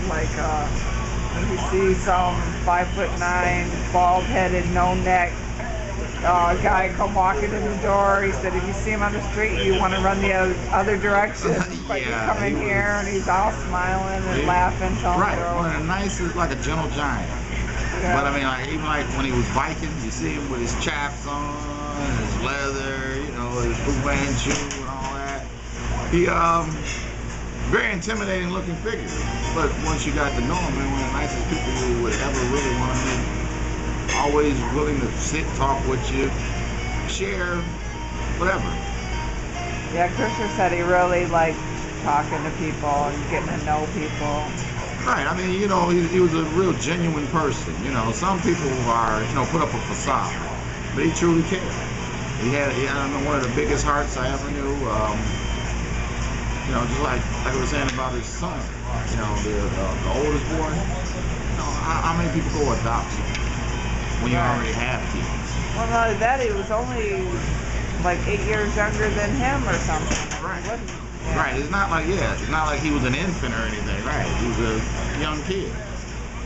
like when you see some 5'9", bald-headed, no neck guy come walking in the door. He said if you see him on the street, you want to run the other direction. But you come in here and he's all smiling and laughing. Right, one of the nicest, like a gentle giant. Yeah. But I mean, like even like when he was biking, you see him with his chaps on, his leather, you know, his bootleg shoe and all that. He very intimidating looking figure. But once you got to know him, man, one of the nicest people you would ever really want to meet. Always willing to sit, talk with you, share, whatever. Yeah, Christian said he really liked talking to people and getting to know people. Right, I mean, you know, he was a real genuine person. You know, some people are, you know, put up a facade, but he truly cared. He had one of the biggest hearts I ever knew. You know, just like I was saying about his son. You know, the oldest boy. You know, how many people go adopt when you already have kids? Well, not only that, he was only like 8 years younger than him or something. Right. Right. It's not like it's not like he was an infant or anything. Right. He was a young kid,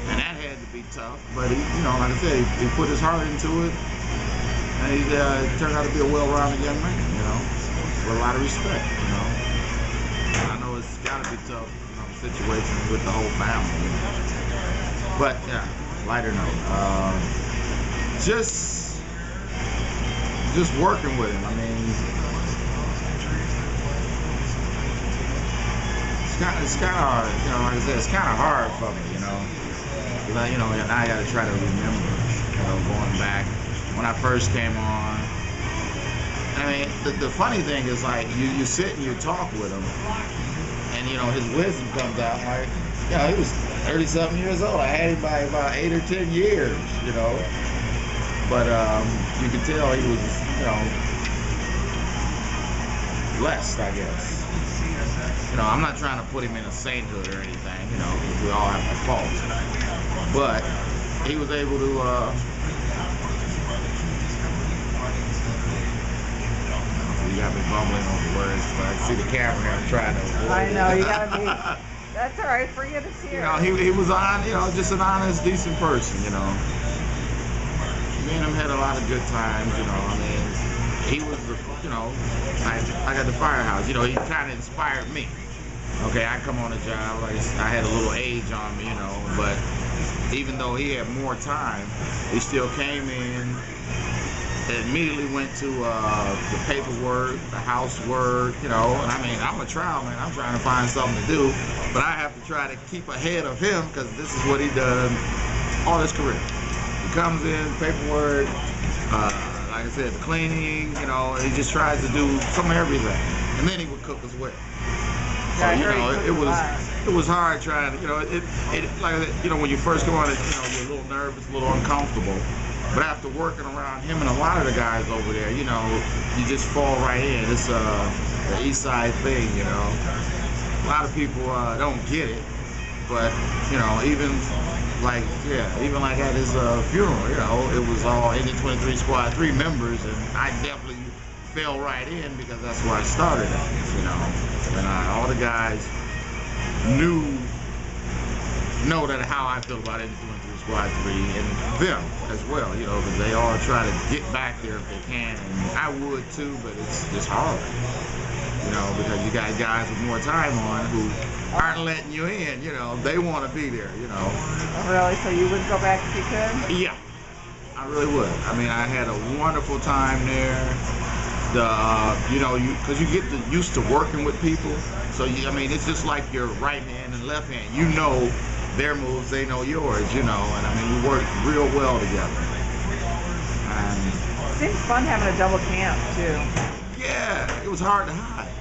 and that had to be tough. But he, you know, like I said, he put his heart into it, and he turned out to be a well-rounded young man. You know, with a lot of respect. You know, and I know it's got to be tough, you know, situations with the whole family. You know? But yeah, lighter note. Just working with him. I mean, it's kind of, you know, like I said, it's kind of hard for me, you know. But, you know, and I got to try to remember, you know, going back when I first came on. I mean, the funny thing is, like, you sit and you talk with him, and, you know, his wisdom comes out. Like, you know, he was 30-something years old. I had him by about 8 or 10 years, you know. But you could tell he was, you know, blessed, I guess. You know, I'm not trying to put him in a sainthood or anything, you know, because we all have our faults. But he was able to, you got me bumbling on the words, but I see the camera here, I'm trying to avoid I know, you gotta be, that's all right, forget it's here. You know, he was on, you know, just an honest, decent person, you know. Me and him had a lot of good times, you know. I mean, he was, you know, I got the firehouse. You know, he kind of inspired me. Okay, I come on a job, like I had a little age on me, you know, but even though he had more time, he still came in and immediately went to the paperwork, the housework, you know. And I mean, I'm a trial man. I'm trying to find something to do, but I have to try to keep ahead of him because this is what he done all his career. He comes in, paperwork, like I said, the cleaning, you know, he just tries to do some of everything. And then he would cook as well. So, you know, it was hard trying to, you know, it like I said, you know, when you first come on, you know, you're a little nervous, a little uncomfortable. But after working around him and a lot of the guys over there, you know, you just fall right in. It's the East Side thing, you know. A lot of people don't get it. But, you know, even like at his funeral, you know, it was all 8023 Squad 3 members, and I definitely fell right in because that's where I started at, you know. And all the guys know that how I feel about 8023 Squad 3 and them as well, you know, because they all try to get back there if they can, and I would too, but it's just hard. You know, because you got guys with more time on who aren't letting you in, you know, they want to be there, you know. Oh, really? So you would go back if you could? Yeah, I really would. I mean, I had a wonderful time there. You know, because you get used to working with people. So, I mean, it's just like your right hand and left hand. You know their moves, they know yours, you know. And, I mean, we worked real well together. And it seems fun having a double camp, too. Yeah, it was hard to hide.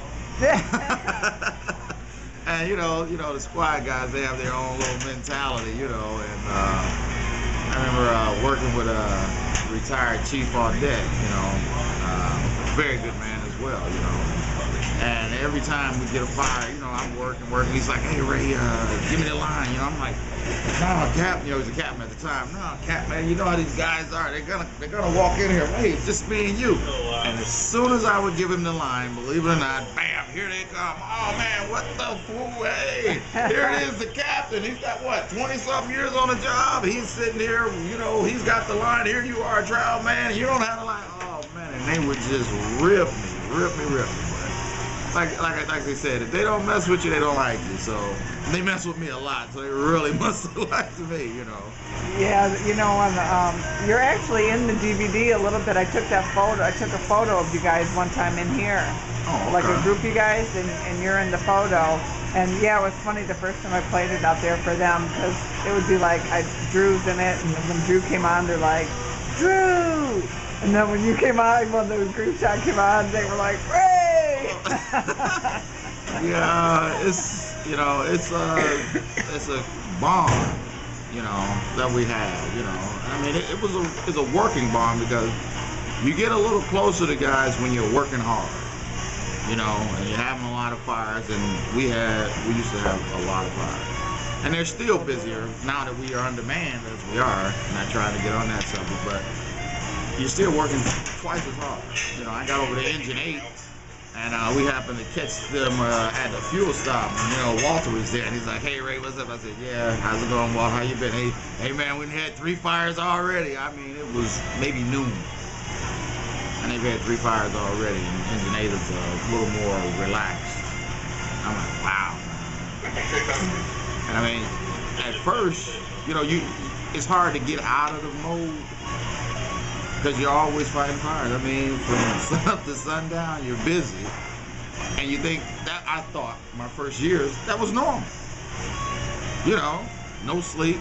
And you know, the squad guys, they have their own little mentality, you know. And I remember working with a retired Chief Audette, you know, very good man as well, you know. And every time we get a fire, you know, I'm working. He's like, hey, Ray, give me the line. You know, I'm like, no, Captain. You know, he was a captain at the time. No, Captain, man, you know how these guys are. They're gonna walk in here. Hey, it's just me and you. And as soon as I would give him the line, believe it or not, bam, here they come. Oh man, what the fool? Hey, here it is, the captain. He's got what, 20-something years on the job. He's sitting here. You know, he's got the line. Here you are, trial man. And you don't have the line. Oh man, and they would just rip me. Like they said, if they don't mess with you, they don't like you. So they mess with me a lot, so they really must have liked me, you know. Yeah, you know, you're actually in the DVD a little bit. I took a photo of you guys one time in here. Oh, okay. Like a group of you guys, and you're in the photo. And yeah, it was funny the first time I played it out there for them, because it would be like, Drew's in it, and when Drew came on, they're like, Drew! And then when you came on, when the group shot came on, they were like, Ray! Yeah, it's a bond, you know, that we have, you know. I mean, it's a working bond, because you get a little closer to guys when you're working hard, you know, and you're having a lot of fires, and we used to have a lot of fires. And they're still busier now that we are on demand as we are, not trying to get on that subject, but you're still working twice as hard. You know, I got over to Engine 8, and we happened to catch them at the fuel stop. And, you know, Walter was there, and he's like, hey, Ray, what's up? I said, yeah, how's it going, Walt? How you been? Hey, man, we had 3 fires already. I mean, it was maybe noon, and they've had 3 fires already, and Engine 8 is a little more relaxed. I'm like, wow. And I mean, at first, you know, it's hard to get out of the mode, because you're always fighting fires. I mean, from sun up to sundown, you're busy. And you think that, I thought my first years, that was normal. You know, no sleep,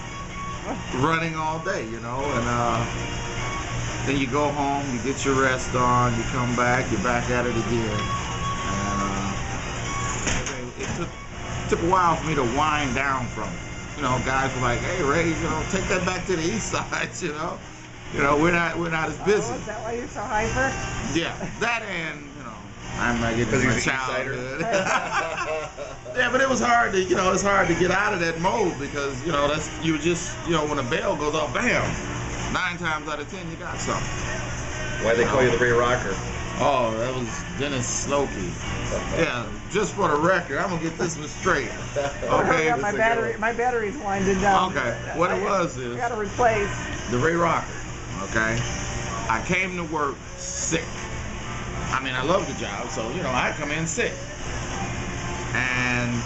running all day, you know. And then you go home, you get your rest on, you come back, you're back at it again. And it took a while for me to wind down from it. You know, guys were like, hey, Ray, you know, take that back to the east side, you know. You know, we're not as busy. Oh, is that why you're so hyper? Yeah, that, and you know, I'm not getting my childhood. Yeah, but it was hard to, you know, it's hard to get out of that mode, because, you know, you just, you know, when a bell goes off, bam, 9 times out of 10 you got something. Why'd they call you the Ray Rocker? Oh, that was Dennis Slokey. Yeah, just for the record, I'm gonna get this one straight. Okay. Yeah, my battery's winding down. Okay. What it was is, I gotta replace the Ray Rocker. Okay, I came to work sick. I mean, I love the job, so, you know, I come in sick. And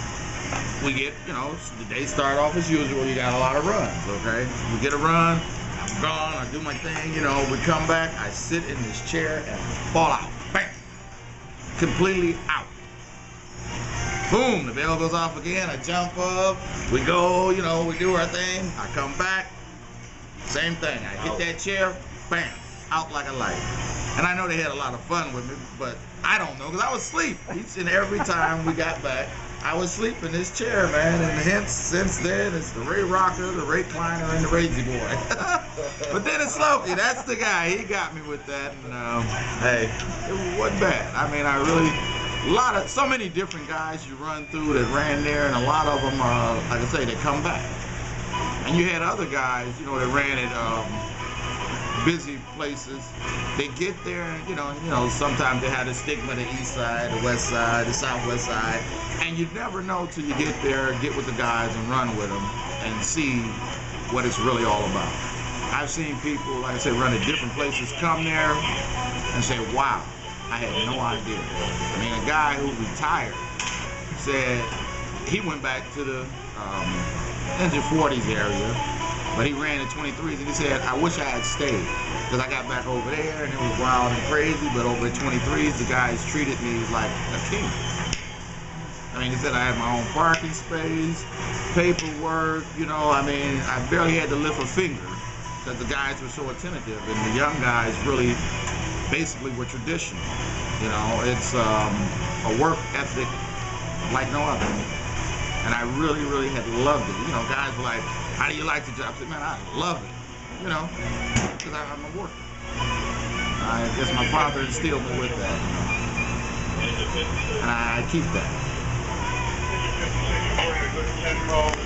we get, you know, the day start off as usual, you got a lot of runs, okay? We get a run, I'm gone, I do my thing, you know, we come back, I sit in this chair and fall out. Bam! Completely out. Boom, the bell goes off again, I jump up, we go, you know, we do our thing, I come back, same thing, I hit that chair, bam, out like a light. And I know they had a lot of fun with me, but I don't know, because I was asleep. Each and every time we got back, I was asleep in this chair, man, and hence, since then, it's the Ray Rocker, the Ray Kleiner, and the Razy Boy. But then it's Slokey, that's the guy, he got me with that, and hey, it wasn't bad. I mean, I really, so many different guys you run through that ran there, and a lot of them, like I say, they come back. And you had other guys, you know, that ran at busy places. They get there, and you know, sometimes they had a stigma, the east side, the west side, the southwest side, and you never know till you get there, get with the guys and run with them and see what it's really all about. I've seen people, like I said, run at different places, come there and say, wow, I had no idea. I mean, a guy who retired said he went back to the Engine 40s area, but he ran the 23s, and he said, I wish I had stayed, because I got back over there and it was wild and crazy, but over at 23s, the guys treated me like a king. I mean, he said I had my own parking space, paperwork, you know, I mean, I barely had to lift a finger, because the guys were so attentive, and the young guys really basically were traditional. You know, it's a work ethic like no other. And I really, really had loved it. You know, guys were like, how do you like the job? I said, man, I love it. You know, because I'm a worker. I guess my father instilled me with that. You know? And I keep that.